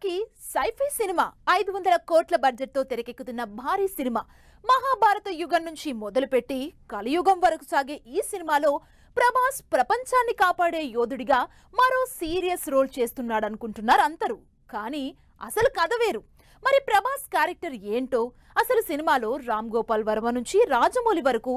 కల్కి sci-fi cinema 500 కోట్ల budget తో తెరకెక్కుతున్న భారీ సినిమా. మహాభారత యుగం నుంచి మొదలుపెట్టి కలియుగం వరకు సాగే ఈ సినిమాలో ప్రభాస్ ప్రపంచాన్ని కాపాడే యోధుడిగా మరో సీరియస్ రోల్ చేస్తున్నాడనుకుంటున్నారు అందరూ. కానీ అసలు కథ వేరు. మరి ప్రభాస్ క్యారెక్టర్ ఏంటో, అసలు సినిమాలో రామ్ గోపాల్ వర్మ నుంచి రాజమౌళి వరకు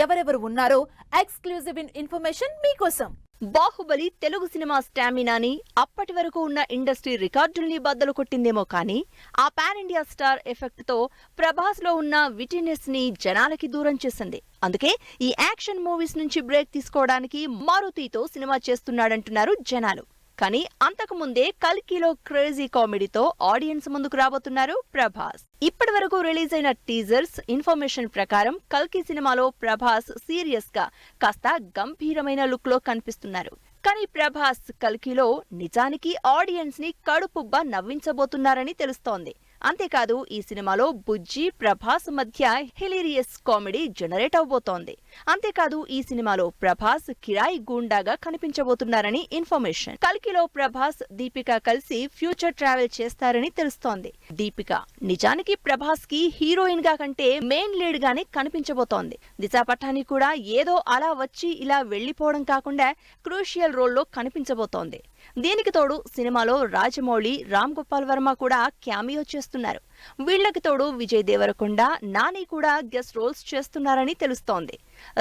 ఎవరెవరు ఉన్నారో ఎక్స్క్లూజివ్ ఇన్ఫర్మేషన్ మీకోసం. బాహుబలి తెలుగు సినిమా స్టామినాని, అప్పటి వరకు ఉన్న ఇండస్ట్రీ రికార్డుల్ని బద్దలు కొట్టిందేమో కానీ ఆ పాన్ ఇండియా స్టార్ ఎఫెక్ట్ తో ప్రభాస్ లో ఉన్న విటినెస్ ని జనాలకి దూరం చేసింది. అందుకే ఈ యాక్షన్ మూవీస్ నుంచి బ్రేక్ తీసుకోవడానికి మారుతితో సినిమా చేస్తున్నాడంటున్నారు జనాలు. కానీ అంతకు ముందే కల్కిలో క్రేజీ కామెడీతో ఆడియన్స్ ముందుకు రాబోతున్నారు ప్రభాస్. ఇప్పటి వరకు రిలీజ్ అయిన టీజర్స్ ఇన్ఫర్మేషన్ ప్రకారం కల్కి సినిమాలో ప్రభాస్ సీరియస్ గా కాస్త గంభీరమైన లుక్ లో కనిపిస్తున్నారు. కానీ ప్రభాస్ కల్కిలో నిజానికి ఆడియన్స్ ని కడుపుబ్బా నవ్వించబోతున్నారని తెలుస్తోంది. అంతేకాదు ఈ సినిమాలో బుజ్జి ప్రభాస్ మధ్య హిలీరియస్ కామెడీ జనరేట్ అవబోతోంది. అంతేకాదు ఈ సినిమాలో ప్రభాస్ కిరాయి గూండాగా కనిపించబోతున్నారని ఇన్ఫర్మేషన్. కల్కిలో ప్రభాస్ దీపిక కలిసి ఫ్యూచర్ ట్రావెల్ చేస్తారని తెలుస్తోంది. దీపిక నిజానికి ప్రభాస్ కి హీరోయిన్ గా కంటే మెయిన్ లీడ్ గానే కనిపించబోతోంది. దిశా పటాని కూడా ఏదో అలా వచ్చి ఇలా వెళ్లిపోవడం కాకుండా క్రూషియల్ రోల్లో కనిపించబోతోంది. దీనికి తోడు సినిమాలో రాజమౌళి, రామ్ గోపాల్ వర్మ కూడా క్యామియో చేస్తున్నారు. వీళ్లకి తోడు విజయ్ దేవరకొండ, నాని కూడా గెస్ట్ రోల్స్ చేస్తున్నారని తెలుస్తోంది.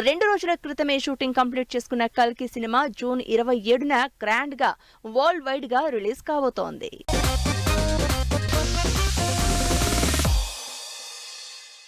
2 రోజుల క్రితమే షూటింగ్ కంప్లీట్ చేసుకున్న కల్కి సినిమా జూన్ 27న గ్రాండ్ గా వరల్డ్ వైడ్ గా రిలీజ్ కాబోతోంది.